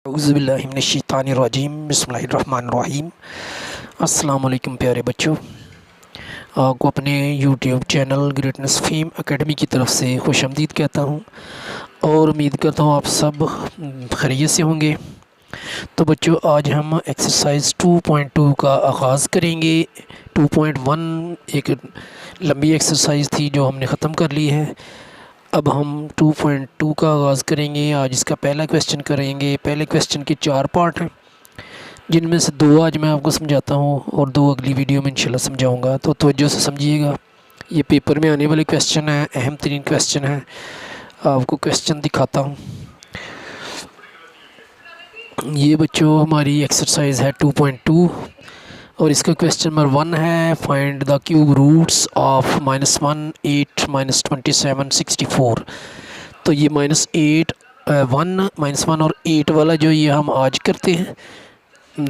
औज़ुबिल्लाहिमिनश्शैतानिर्रजीम बिस्मिल्लाहिर्रहमानिर्रहीम। अस्सलाम वालेकुम प्यारे बच्चों, आपको अपने YouTube channel greatness fame academy की तरफ से खुशामदीद कहता हूँ और उम्मीद करता हूँ आप सब खैरियत से होंगे। तो बच्चों, आज हम एक्सरसाइज 2.2 का आगाज़ करेंगे। 2.1 एक लंबी एक्सरसाइज थी जो हमने ख़त्म कर ली है। अब हम 2.2 का आगाज़ करेंगे। आज इसका पहला क्वेश्चन करेंगे। पहले क्वेश्चन के 4 पार्ट हैं, जिनमें से 2 आज मैं आपको समझाता हूँ और 2 अगली वीडियो में इंशाल्लाह समझाऊँगा। तो तवज्जो से समझिएगा, ये पेपर में आने वाले क्वेश्चन हैं, अहम तरीन क्वेश्चन हैं। आपको क्वेश्चन दिखाता हूँ। ये बच्चों हमारी एक्सरसाइज है 2.2 और इसका क्वेश्चन नंबर 1 है, find the cube roots of -1, 8, -27, 64। तो ये -8, 1, -1 और 8 वाला जो ये हम आज करते हैं।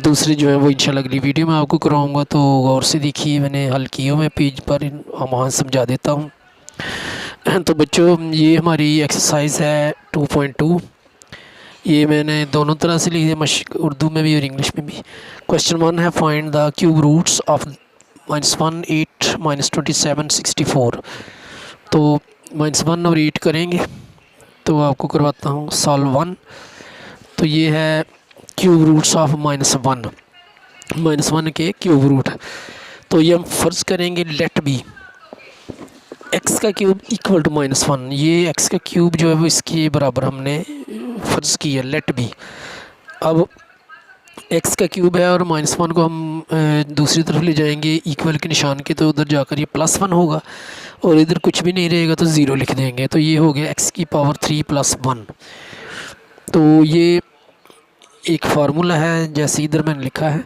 दूसरे जो है वो इंशाल्लाह अगली वीडियो में आपको कराऊंगा, तो गौर से देखिए, मैंने हल किए हुए पेज पर, हम वहाँ समझा देता हूँ। तो बच्चों, ये हमारी एक्सरसाइज है 2.2। ये मैंने दोनों तरह से लिखे, उर्दू में भी और इंग्लिश में भी। क्वेश्चन 1 है, find the cube roots of -1, 8, -27, 64। तो -1 और 8 करेंगे, तो आपको करवाता हूँ सॉल्व 1। तो ये है क्यूब रूट्स ऑफ -1, -1 के क्यूब रूट। तो ये हम फ़र्ज़ करेंगे लेट बी एक्स का क्यूब इक्वल टू -1। ये एक्स का क्यूब जो है वो इसके बराबर हमने फ़र्ज़ किया, लेट बी। अब एक्स का क्यूब है और -1 को हम दूसरी तरफ ले जाएंगे इक्वल के निशान के, तो उधर जाकर ये +1 होगा और इधर कुछ भी नहीं रहेगा तो 0 लिख देंगे। तो ये हो गया x की पावर 3 + 1। तो ये एक फार्मूला है, जैसे इधर मैंने लिखा है,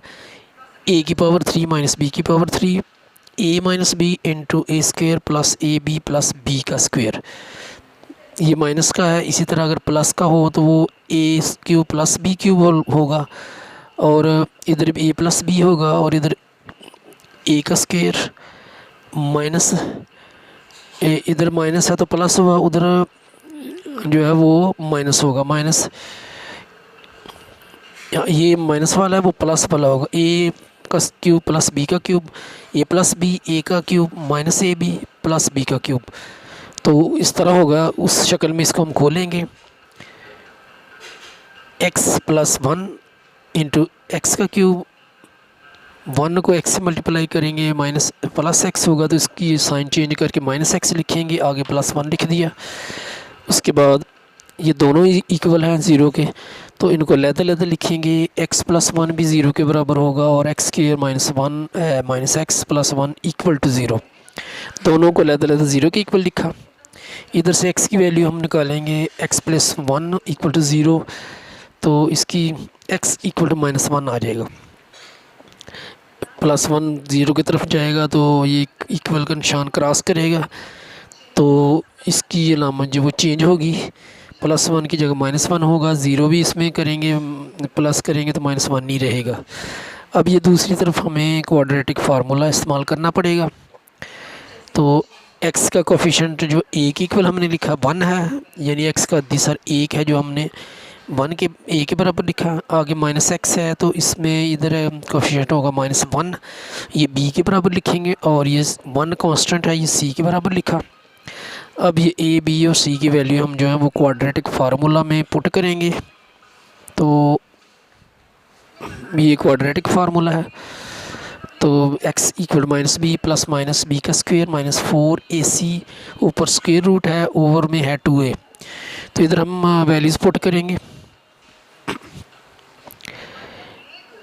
a की पावर 3 - b की power 3, a - b into a² + ab + b का स्क्वायर। ये माइनस का है, इसी तरह अगर प्लस का हो तो वो a³ + b³ होगा और इधर a + b होगा और इधर a का स्क्वायर माइनस, इधर माइनस है तो प्लस हुआ, उधर जो है वो माइनस होगा। माइनस, ये माइनस वाला है वो प्लस वाला होगा। a का क्यूब + b का क्यूब, a + b, a का क्यूब -ab + b का क्यूब। तो इस तरह होगा, उस शक्ल में इसको हम खोलेंगे। x + 1 इंटू एक्स का क्यूब, 1 को x से मल्टीप्लाई करेंगे, +x होगा तो इसकी साइन चेंज करके -x लिखेंगे, आगे +1 लिख दिया। उसके बाद ये दोनों ही इक्वल हैं 0 के, तो इनको लहदा लिखेंगे। x + 1 भी 0 के बराबर होगा और x² - 1 -x + 1 = 0। दोनों को लहदा 0 के इक्वल लिखा। इधर से x की वैल्यू हम निकालेंगे, x + 1 = 0, तो इसकी x = -1 आ जाएगा। +1 0 की तरफ जाएगा तो ये इक्वल का निशान क्रॉस करेगा, तो इसकी अलामत जो वो चेंज होगी, +1 की जगह -1 होगा। 0 भी इसमें करेंगे, प्लस करेंगे तो -1 नहीं रहेगा। अब ये दूसरी तरफ हमें क्वाड्रेटिक फार्मूला इस्तेमाल करना पड़ेगा। तो x का कोफिशिएंट जो a के इक्वल हमने लिखा 1 है, यानी x का अद्दीसर 1 है जो हमने 1 के a के बराबर लिखा। आगे -x है तो इसमें इधर कोफिशिएंट होगा -1, ये b के बराबर लिखेंगे और ये 1 कांस्टेंट है, ये c के बराबर लिखा। अब ये a, b और c की वैल्यू हम जो है वो क्वाड्रेटिक फार्मूला में पुट करेंगे। तो ये क्वाड्रेटिक फार्मूला है, तो x = -b + -b का स्क्वायर -4ac, ऊपर स्क्वायर रूट है, ओवर में है 2a। तो इधर हम वैल्यूज़ पुट करेंगे।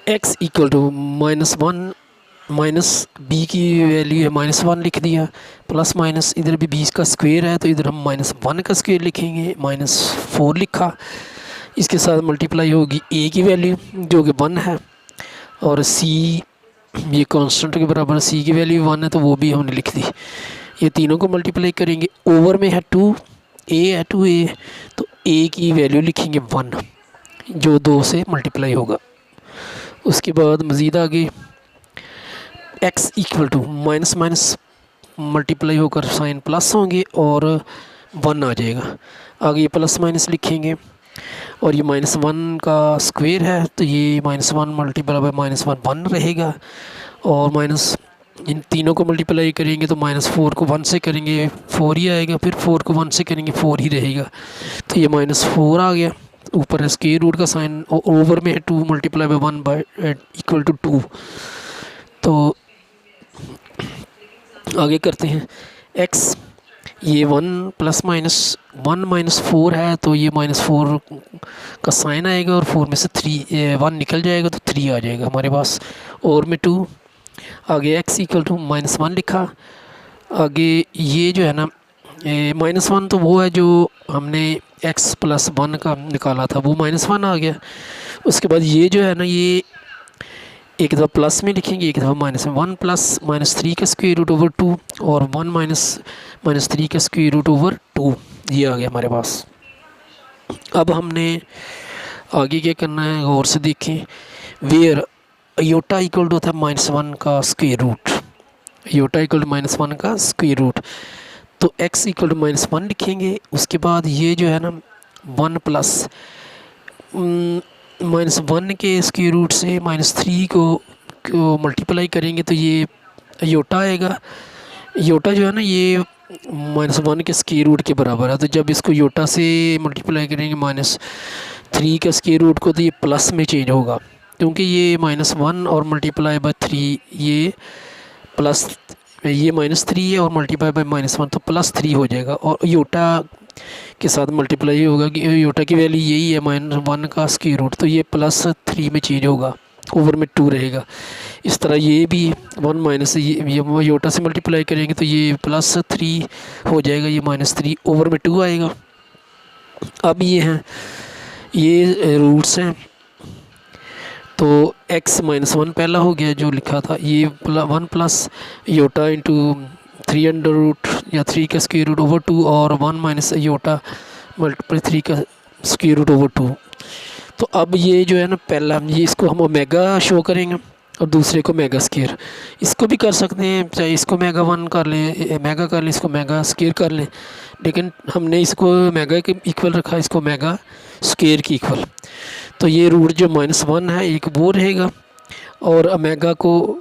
x = -1 b की वैल्यू है -1 लिख दिया, + इधर भी b का स्क्वायर है तो इधर हम -1 का स्क्वायर लिखेंगे, -4 लिखा। इसके साथ मल्टीप्लाई होगी a की वैल्यू जो कि 1 है और c ये कांस्टेंट के बराबर, c की वैल्यू 1 है तो वो भी हमने लिख दी। ये तीनों को मल्टीप्लाई करेंगे, ओवर में है 2a है, 2a, तो a की वैल्यू लिखेंगे 1 जो 2 से मल्टीप्लाई होगा। उसके बाद मज़ीद आगे x = मल्टीप्लाई होकर साइन प्लस होंगे और 1 आ जाएगा। आगे प्लस माइनस लिखेंगे, और ये -1 का स्क्वायर है, तो ये -1 मल्टीप्लाई बाय -1 1 रहेगा। और माइनस इन तीनों को मल्टीप्लाई करेंगे तो -4 को 1 से करेंगे 4 ही आएगा, फिर 4 को 1 से करेंगे 4 ही रहेगा। तो ये -4 आ गया, ऊपर है स्क्वायर रूट का साइन और ओवर में है 2 multiply by 1 by equal to 2। तो आगे करते हैं x, ये 1 प्लस माइनस 4 है, तो ये -4 का साइन आएगा और 4 में से 1 निकल जाएगा तो 3 आ जाएगा हमारे पास, और में 2। आगे x इक्वल टू -1 लिखा। आगे ये जो है ना -1 तो वो है जो हमने x प्लस 1 का निकाला था, वो -1 आ गया। उसके बाद ये जो है ना, ये एक दफ़ा प्लस में लिखेंगे, एक दफ़ा माइनस में। 1 प्लस -3 का स्क्वायर रूट ओवर 2 और 1 -3 का स्क्वायर रूट ओवर 2, ये आ गया हमारे पास। अब हमने आगे क्या करना है, गौर से देखें। वेयर योटा इक्वल टू होता है -1 का square root, iota equal to -1 का स्क्वायर रूट, तो x इक्वल टू -1 लिखेंगे। उसके बाद ये जो है ना 1 प्लस -1 के स्क्वायर रूट से -3 को मल्टीप्लाई करेंगे तो ये योटा आएगा। योटा जो है ना ये -1 के स्क्वायर रूट के बराबर है, तो जब इसको योटा से मल्टीप्लाई करेंगे -3 का स्क्वायर रूट को, तो ये प्लस में चेंज होगा, क्योंकि ये -1 और मल्टीप्लाई बाय 3 ये प्लस, ये -3 है और मल्टीप्लाई बाय -1 तो +3 हो जाएगा, और योटा के साथ मल्टीप्लाई होगा कि योटा की वैल्यू यही है -1 का स्क्वायर रूट, तो ये +3 में चेंज होगा, ओवर में 2 रहेगा। इस तरह ये भी 1 माइनस ये योटा से मल्टीप्लाई करेंगे तो ये +3 हो जाएगा, ये -3 ओवर में 2 आएगा। अब ये हैं, ये रूट्स हैं, तो x -1 पहला हो गया जो लिखा था, ये 1 plus iota into 3 under root या 3 का स्क्वायर रूट ओवर 2 और 1 माइनस योटा मल्टीप्लाई 3 का स्क्वायर रूट ओवर 2। तो अब ये जो है ना पहला, ये इसको हम ओमेगा शो करेंगे और दूसरे को मेगा स्क्वायर। इसको भी कर सकते हैं, चाहे इसको मेगा 1 कर लें, मेगा कर लें, इसको मेगा स्क्वायर कर लें, लेकिन हमने इसको मेगा के इक्वल रखा, इसको मेगा स्क्वायर की इक्वल। तो ये रूट जो -1 है एक वो रहेगा, और मेगा को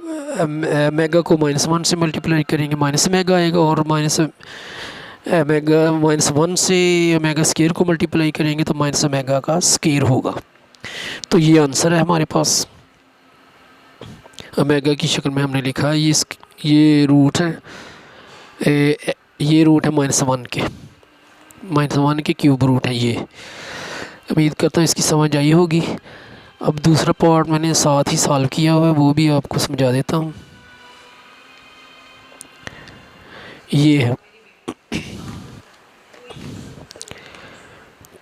-1 से मल्टीप्लाई करेंगे माइनस मेगा आएगा, और -1 से मेगा स्क्वायर को मल्टीप्लाई करेंगे तो माइनस मेगा का स्क्वायर होगा। तो ये आंसर है हमारे पास, ओमेगा की शक्ल में हमने लिखा है। ये रूट है, ये रूट है -1 के क्यूब रूट है ये। उम्मीद करता हूँ इसकी समझ आई होगी। अब दूसरा पार्ट मैंने साथ ही सॉल्व किया हुआ है, वो भी आपको समझा देता हूँ। ये है,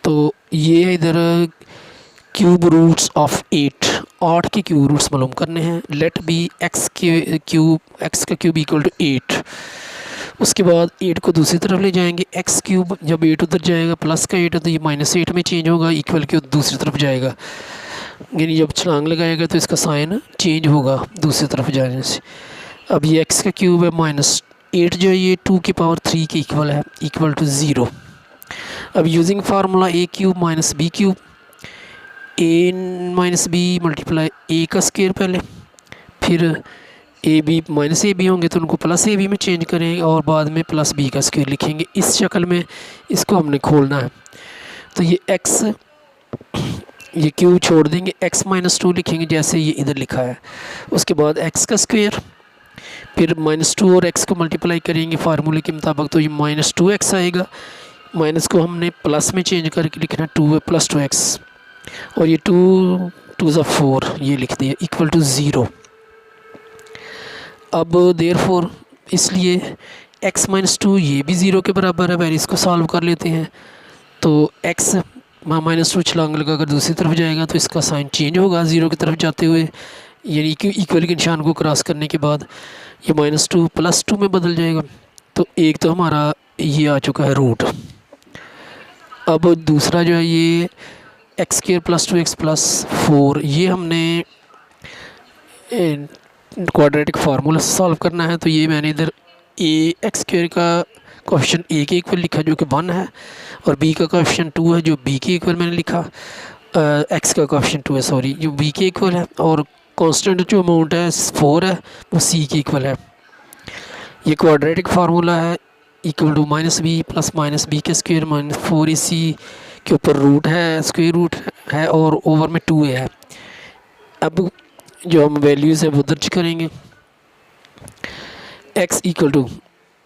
तो ये इधर क्यूब रूट्स ऑफ 8 के क्यूब रूट्स मालूम करने हैं। लेट बी x का क्यूब इक्वल टू 8। उसके बाद 8 को दूसरी तरफ ले जाएंगे, x क्यूब जब 8 उधर जाएगा प्लस का 8 है तो ये -8 में चेंज होगा, इक्वल के दूसरी तरफ जाएगा, यानी जब छलांग लगाएगा तो इसका साइन चेंज होगा दूसरी तरफ जाने से। अब ये x का क्यूब है -8 जो है ये 2 की पावर 3 के इक्वल है, इक्वल टू 0। अब using formula a cube minus b cube, a minus B multiply a का स्क्वायर पहले, फिर A B minus A B होंगे तो उनको प्लस ए बी में चेंज करेंगे और बाद में प्लस बी का स्क्वायर लिखेंगे। इस शक्ल में इसको हमने खोलना है। तो ये x, ये क्यूब छोड़ देंगे, x -2 लिखेंगे जैसे ये इधर लिखा है। उसके बाद x का स्क्वायर, फिर -2 और x को मल्टीप्लाई करेंगे फार्मूले के मुताबिक, तो ये -2x आएगा। माइनस को हमने प्लस में चेंज करके लिखना 2 + 2x, और ये 2 2 = 4 ये लिख दिया, इक्वल टू 0। अब देयरफॉर इसलिए x -2 ये भी 0 के बराबर है। पहले इसको सॉल्व कर लेते हैं। तो x -2 छलांग लगा कर दूसरी तरफ जाएगा तो इसका साइन चेंज होगा 0 की तरफ जाते हुए, यानी कि इक्वल के निशान को क्रॉस करने के बाद ये -2 + 2 में बदल जाएगा। तो एक तो हमारा ये आ चुका है रूट। अब दूसरा जो है ये x² + 2x + 4, ये हमने क्वाड्रेटिक फार्मूला से सॉल्व करना है। तो ये मैंने इधर a x² का कोएफिशिएंट ए के इक्वल लिखा जो कि 1 है, और बी का कोएफिशिएंट 2 है जो बी के इक्वल मैंने लिखा, एक्स का कोएफिशिएंट 2 है सॉरी जो बी के इक्वल है, और कांस्टेंट जो अमाउंट है 4 है वो सी के इक्वल है। ये क्वाड्रेटिक फार्मूला है, equal to minus B plus minus B के स्क्वायर माइनस 4ac के ऊपर रूट है, स्क्वायर रूट है, और ओवर में 2a है। अब जो हम वैल्यूज़ है वो दर्ज करेंगे। x इक्वल टू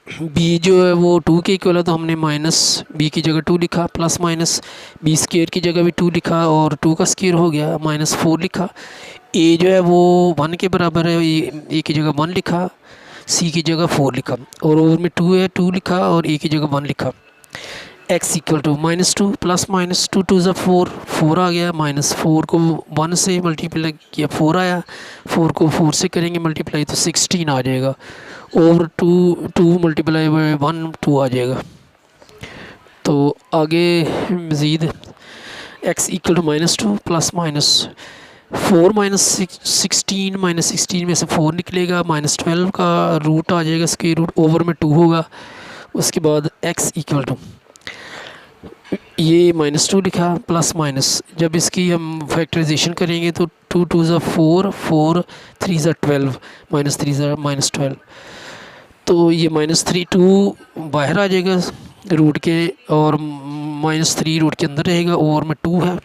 बी जो है वो 2 के इक्वल है, तो हमने माइनस बी की जगह 2 लिखा, प्लस माइनस बी स्क्वायर की जगह भी 2 लिखा, और 2 का स्क्वायर हो गया माइनस 4 लिखा। a जो है वो 1 के बराबर है, a की जगह 1 लिखा, c की जगह 4 लिखा, और ओवर में 2 है 2 लिखा, और a की जगह 1 लिखा। x equal to -2 plus minus 2 2 ज़ा 4 आ गया, माइनस 4 को 1 से मल्टीप्लाई किया 4 आया, 4 को 4 से करेंगे मल्टीप्लाई तो 16 आ जाएगा, ओवर 2 मल्टीप्लाई बाय 1 2 आ जाएगा। तो आगे मज़ीद x equal to -2 plus minus 4 minus 16 में से 4 निकलेगा, -12 का रूट आ जाएगा, स्क्वायर रूट ओवर में 2 होगा। उसके बाद x इक्वल टू ये -2 लिखा प्लस माइनस, जब इसकी हम फैक्टराइजेशन करेंगे तो 2 2 ज़ा 4 4 3 ज़ा 12 -3 ज़ा -12, तो ये -3 2 बाहर आ जाएगा रूट के, और -3 रूट के अंदर रहेगा, ओवर में 2 है।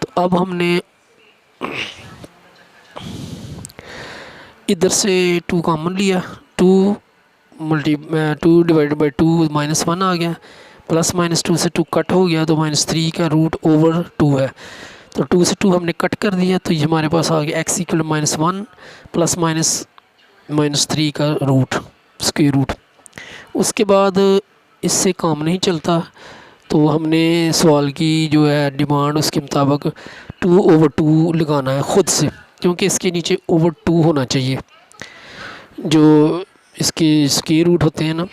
तो अब हमने इधर से 2 कॉमन लिया, 2 डिवाइडेड बाई 2 -1 आ गया, प्लस -2 से 2 कट हो गया, तो -3 का रूट ओवर 2 है, तो 2 से 2 हमने कट कर दिया, तो ये हमारे पास आ गया x इक्वल -1 प्लस -3 का रूट स्क्वायर रूट। उसके बाद इससे काम नहीं चलता, तो हमने सवाल की जो है डिमांड उसके मुताबिक 2/2 लगाना है ख़ुद से, क्योंकि इसके नीचे ओवर 2 होना चाहिए। जो इसके स्क्वायर रूट होते हैं ना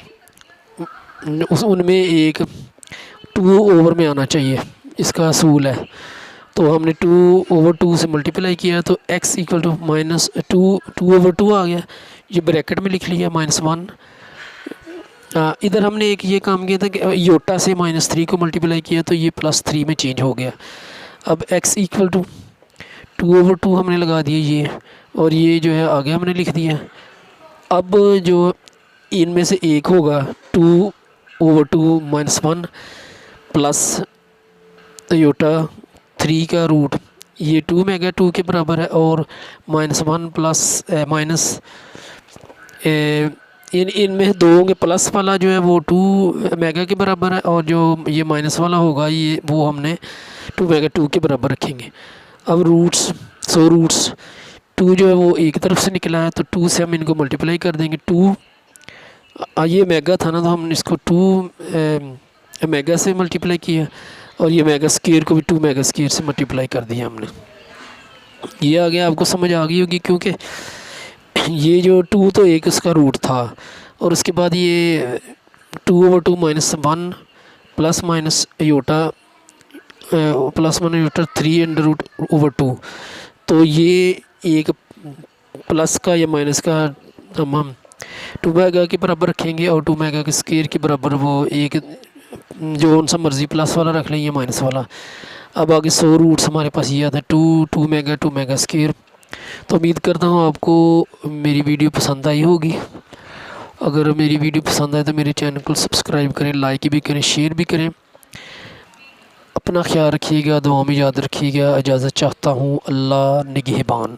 उनमें एक 2 ओवर में आना चाहिए, इसका असूल है। तो हमने 2/2 से मल्टीप्लाई किया, तो x इक्वल टू -2/2 आ गया, ये ब्रैकेट में लिख लिया -1। इधर हमने एक ये काम किया था कि योटा से -3 को मल्टीप्लाई किया, तो ये +3 में चेंज हो गया। अब x इक्वल टू 2/2 हमने लगा दिया ये, और ये जो है आगे हमने लिख दिया। अब जो इनमें से एक होगा 2/2 -1 प्लस योटा 3 का रूट, ये 2 मेगा 2 के बराबर है, और -1 प्लस माइनस इनमें दो होंगे, प्लस वाला जो है वो 2 मेगा के बराबर है, और जो ये माइनस वाला होगा ये वो हमने 2 मेगा 2 के बराबर रखेंगे। अब रूट्स 2 जो है वो एक तरफ से निकला है, तो 2 से हम इनको मल्टीप्लाई कर देंगे। 2 ये मेगा था ना, तो हमने इसको 2 मेगा से मल्टीप्लाई किया, और ये मेगा स्क्वायर को भी 2 मेगा स्क्वायर से मल्टीप्लाई कर दिया हमने। ये आ गया, आपको समझ आ गई होगी, क्योंकि ये जो 2 तो एक उसका रूट था, और उसके बाद ये 2/2 -1 plus minus iota plus -1 iota 3/√/2, तो ये एक प्लस का या माइनस का हम 2 मेगा के बराबर रखेंगे, और 2 मेगा के स्क्वायर के बराबर वो एक जो कौन सा मर्ज़ी प्लस वाला रख लेंगे माइनस वाला। अब आगे 100 रूट्स हमारे पास ये आता है 2 मेगा स्क्वायर। तो उम्मीद करता हूँ आपको मेरी वीडियो पसंद आई होगी। अगर मेरी वीडियो पसंद आए तो मेरे चैनल को सब्सक्राइब करें, लाइक भी करें, शेयर भी करें। अपना ख्याल रखिएगा, दुआ में याद रखिएगा। इजाज़त चाहता हूँ। अल्लाह निगहबान।